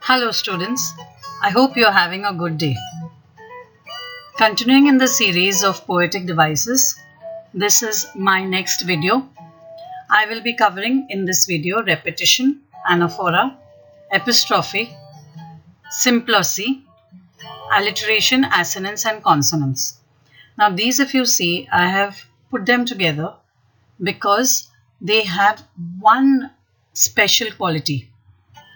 Hello students, I hope you are having a good day. Continuing in the series of Poetic Devices, this is my next video. I will be covering in this video repetition, anaphora, epistrophe, symploce, alliteration, assonance and consonance. Now these, if you see, I have put them together because they have one special quality,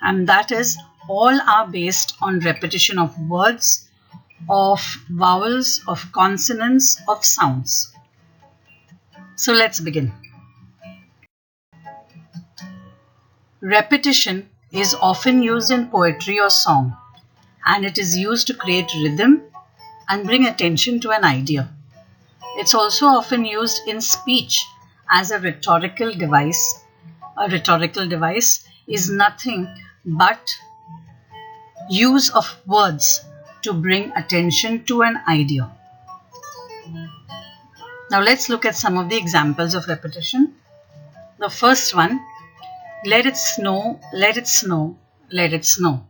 and that is all are based on repetition of words, of vowels, of consonants, of sounds. So let's begin. Repetition is often used in poetry or song, and it is used to create rhythm and bring attention to an idea. It's also often used in speech as a rhetorical device. A rhetorical device is nothing but use of words to bring attention to an idea. Now let's look at some of the examples of repetition. The first one, let it snow, let it snow, let it snow.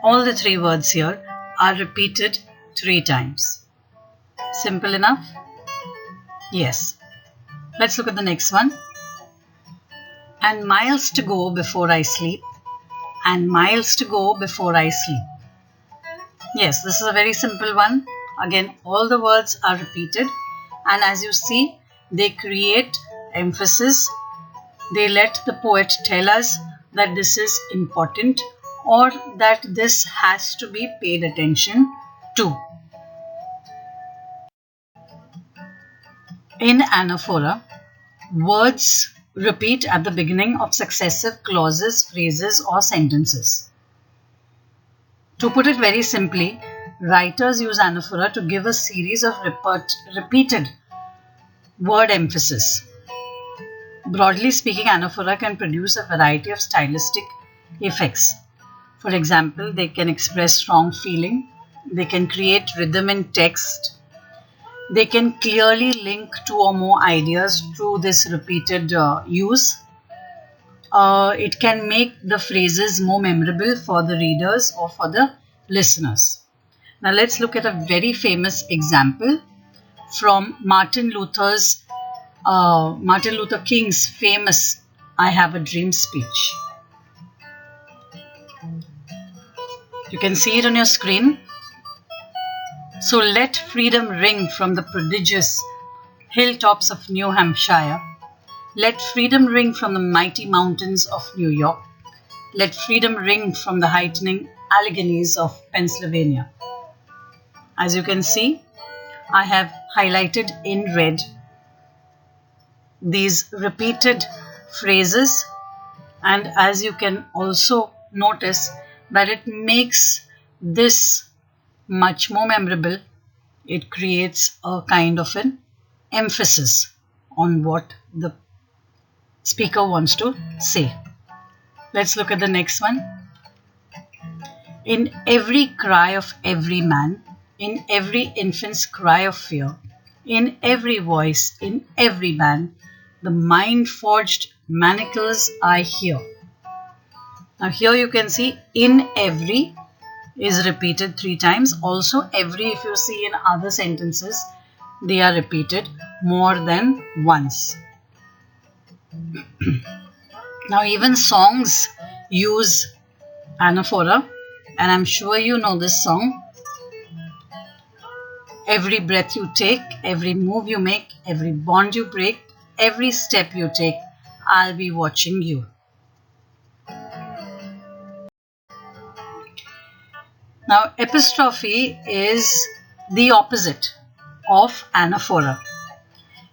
All the three words here are repeated 3 times. Simple enough? Yes. Let's look at the next one. And miles to go before I sleep, and miles to go before I sleep. Yes, this is a very simple one. Again, all the words are repeated, and as you see, they create emphasis. They let the poet tell us that this is important or that this has to be paid attention to. In anaphora, words repeat at the beginning of successive clauses, phrases or sentences. To put it very simply, writers use anaphora to give a series of repeated word emphasis. Broadly speaking, anaphora can produce a variety of stylistic effects. For example, they can express strong feeling, they can create rhythm in text, they can clearly link 2 or more ideas through this repeated use. It can make the phrases more memorable for the readers or for the listeners. Now let's look at a very famous example from Martin Luther King's famous I Have a Dream speech. You can see it on your screen. So let freedom ring from the prodigious hilltops of New Hampshire. Let freedom ring from the mighty mountains of New York. Let freedom ring from the heightening Alleghenies of Pennsylvania. As you can see, I have highlighted in red these repeated phrases, and as you can also notice that it makes this much more memorable. It creates a kind of an emphasis on what the speaker wants to say. Let's look at the next one. In every cry of every man, in every infant's cry of fear, in every voice, in every band, the mind-forged manacles I hear. Now here you can see in every is repeated 3 times. Also every, if you see in other sentences, they are repeated more than once. Now even songs use anaphora, and I'm sure you know this song. Every breath you take, every move you make, every bond you break, every step you take, I'll be watching you. Now, epistrophe is the opposite of anaphora.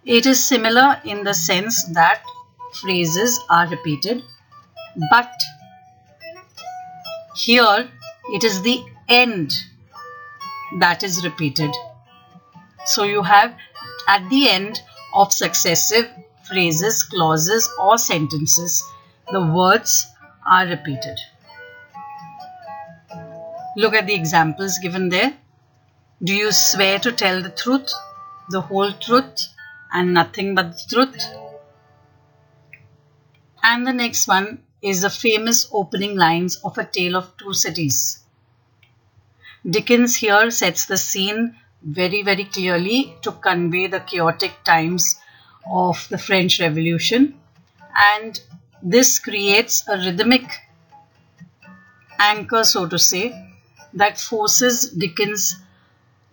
It is similar in the sense that phrases are repeated, but here it is the end that is repeated. So you have at the end of successive phrases, clauses or sentences, the words are repeated. Look at the examples given there. Do you swear to tell the truth, the whole truth, and nothing but the truth? And the next one is the famous opening lines of A Tale of Two Cities. Dickens here sets the scene very, very clearly to convey the chaotic times of the French Revolution, and this creates a rhythmic anchor, so to say, that forces Dickens'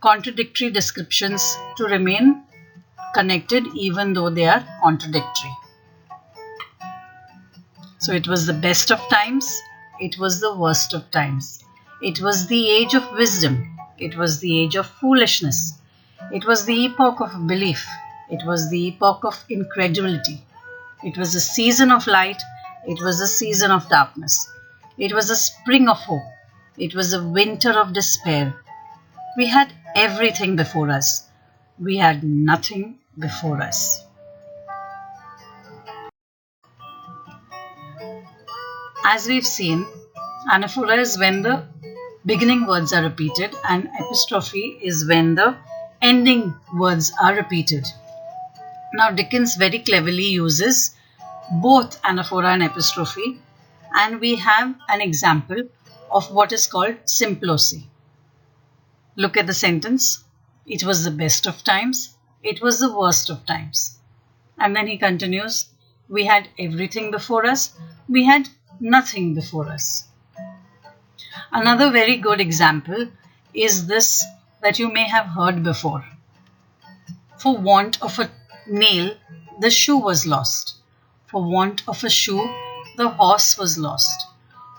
contradictory descriptions to remain connected even though they are contradictory. So it was the best of times, it was the worst of times. It was the age of wisdom, it was the age of foolishness, it was the epoch of belief, it was the epoch of incredulity. It was a season of light, it was a season of darkness. It was a spring of hope, it was a winter of despair. We had everything before us, we had nothing before us. As we've seen, anaphora is when the beginning words are repeated and epistrophe is when the ending words are repeated. Now Dickens very cleverly uses both anaphora and epistrophe, and we have an example of what is called symploce. Look at the sentence. It was the best of times, it was the worst of times. And then he continues, we had everything before us, we had nothing before us. Another very good example is this that you may have heard before. For want of a nail, the shoe was lost. For want of a shoe, the horse was lost.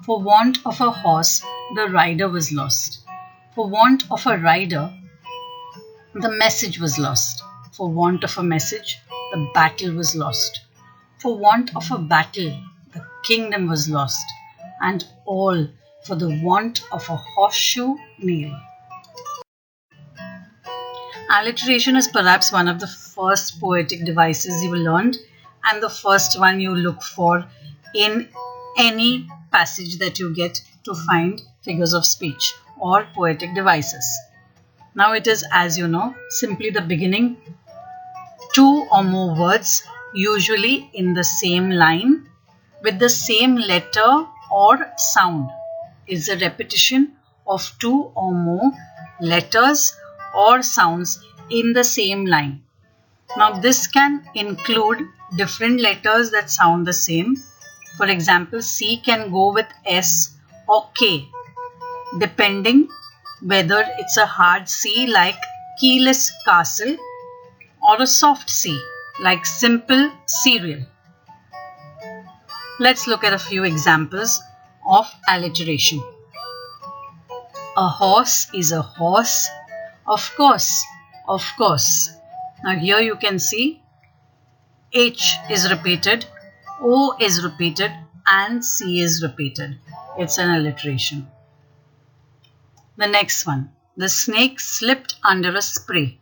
For want of a horse, the rider was lost. For want of a rider, the message was lost. For want of a message, the battle was lost. For want of a battle, the kingdom was lost. And all for the want of a horseshoe nail. Alliteration is perhaps one of the first poetic devices you learned and the first one you look for in any passage that you get to find figures of speech or poetic devices. Now it is, as you know, simply the beginning two or more words, usually in the same line with the same letter or sound. Is a repetition of two or more letters or sounds in the same line. Now this can include different letters that sound the same. For example, C can go with S or K, depending whether it's a hard C like keyless castle or a soft C like simple cereal. Let's look at a few examples of alliteration. A horse is a horse. Of course, of course. Now here you can see H is repeated, O is repeated and C is repeated. It's an alliteration. The next one. The snake slipped under a spray.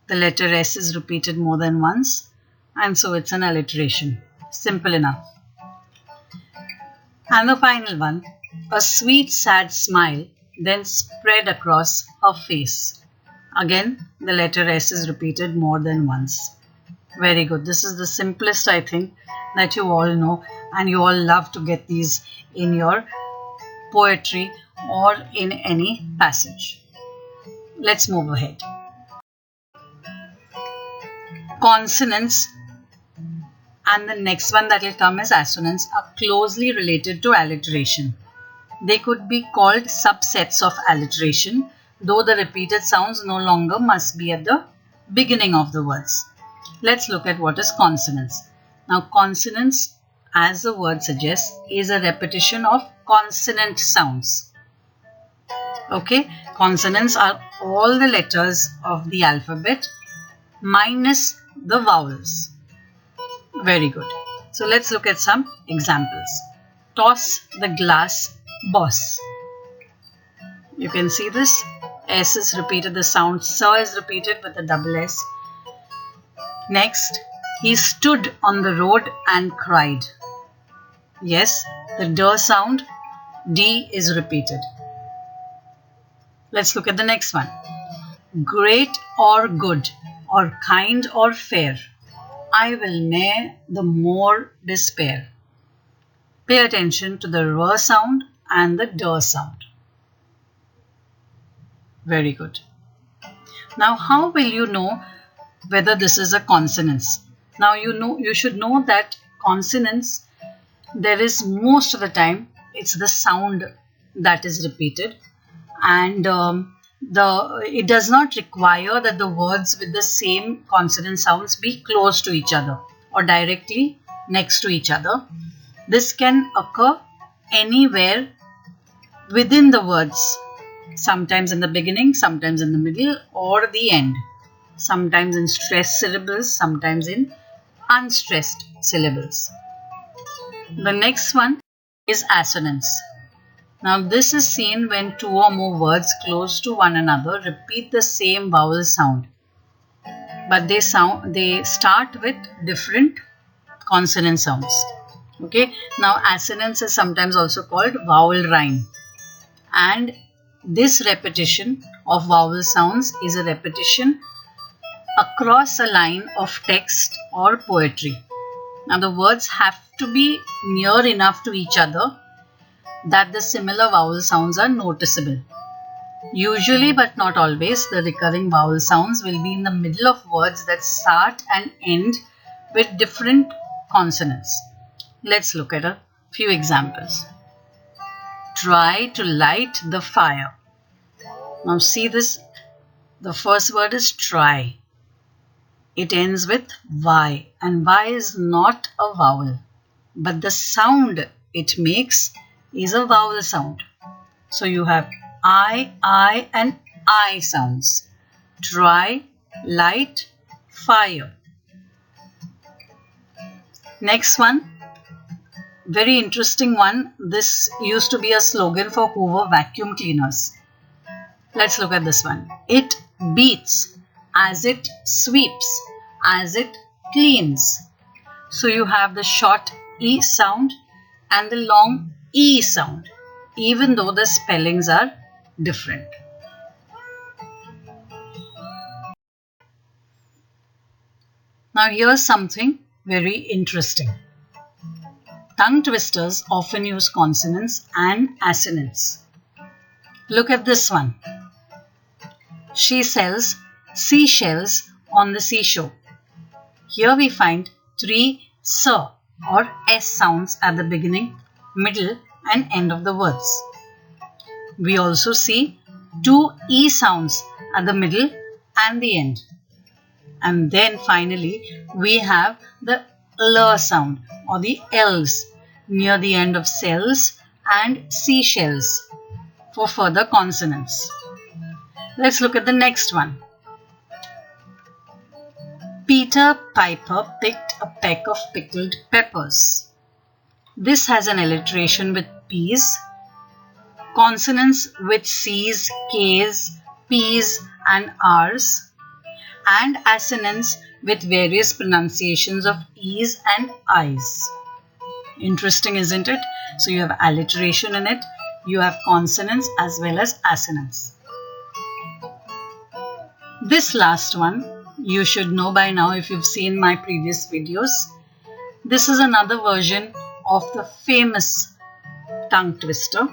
The letter S is repeated more than once and so it's an alliteration. Simple enough. And the final one, a sweet sad smile then spread across her face. Again, the letter S is repeated more than once. Very good. This is the simplest, I think, that you all know, and you all love to get these in your poetry or in any passage. Let's move ahead. Consonance and the next one that will come is assonance are closely related to alliteration. They could be called subsets of alliteration, though the repeated sounds no longer must be at the beginning of the words. Let's look at what is consonance. Now consonance, as the word suggests, is a repetition of consonant sounds. Okay, consonants are all the letters of the alphabet minus the vowels. Very good. So let's look at some examples. Toss the glass, boss. You can see this. S is repeated, the sound sir is repeated with a double S. Next, he stood on the road and cried. Yes, the D sound, D is repeated. Let's look at the next one. Great or good, or kind or fair, I will ne'er the more despair. Pay attention to the R sound and the D sound. Very good. Now, how will you know whether this is a consonance? Now, you should know that consonance, there is most of the time it's the sound that is repeated, and it does not require that the words with the same consonant sounds be close to each other or directly next to each other. This can occur anywhere within the words, sometimes in the beginning, sometimes in the middle or the end, sometimes in stressed syllables, sometimes in unstressed syllables. The next one is assonance. Now this is seen when two or more words close to one another repeat the same vowel sound, but they start with different consonant sounds. Okay, now assonance is sometimes also called vowel rhyme, and this repetition of vowel sounds is a repetition across a line of text or poetry. Now the words have to be near enough to each other that the similar vowel sounds are noticeable. Usually, but not always, the recurring vowel sounds will be in the middle of words that start and end with different consonants. Let's look at a few examples. Try to light the fire. Now see this, the first word is try. It ends with Y, and Y is not a vowel, but the sound it makes is a vowel sound. So you have I, and I sounds. Try, light, fire. Next one, very interesting one. This used to be a slogan for Hoover vacuum cleaners. Let's look at this one. It beats as it sweeps, as it cleans. So you have the short E sound and the long E sound, even though the spellings are different. Now here's something very interesting. Tongue twisters often use consonants and assonance. Look at this one. She sells seashells on the seashore. Here we find three S or S sounds at the beginning, middle and end of the words. We also see two E sounds at the middle and the end. And then finally we have the L sound or the L's near the end of cells and seashells for further consonants. Let's look at the next one. Peter Piper picked a peck of pickled peppers. This has an alliteration with P's, consonants with C's, K's, P's and R's, and assonance with various pronunciations of E's and I's. Interesting, isn't it? So you have alliteration in it, you have consonants as well as assonance. This last one you should know by now if you've seen my previous videos. This is another version of the famous tongue twister.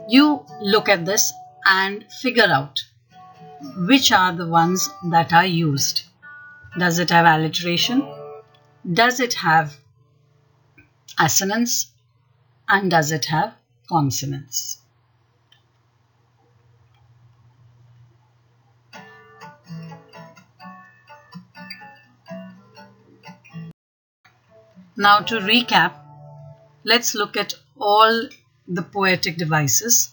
You look at this and figure out which are the ones that are used. Does it have alliteration? Does it have assonance? And does it have consonants? Now to recap, let's look at all the poetic devices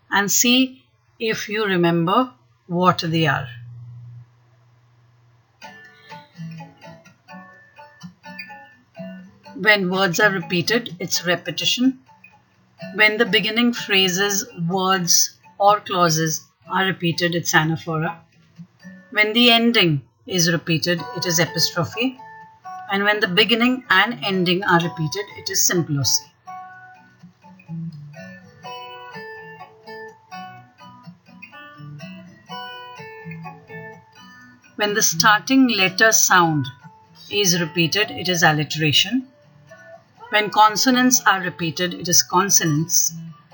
and see if you remember what they are. When words are repeated, it's repetition. When the beginning phrases, words or clauses are repeated, it's anaphora. When the ending is repeated, it is epistrophe. And when the beginning and ending are repeated, it is symploce. When the starting letter sound is repeated, it is alliteration. When consonants are repeated, it is consonance.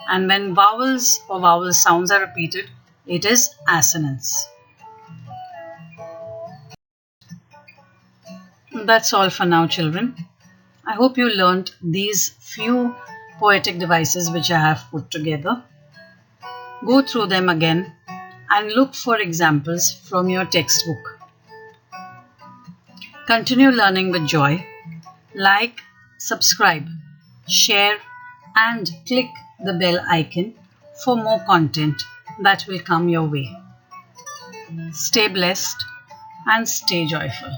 And when vowels or vowel sounds are repeated, it is assonance. That's all for now, children. I hope you learnt these few poetic devices which I have put together. Go through them again and look for examples from your textbook. Continue learning with joy. Like, subscribe, share and click the bell icon for more content that will come your way. Stay blessed and stay joyful.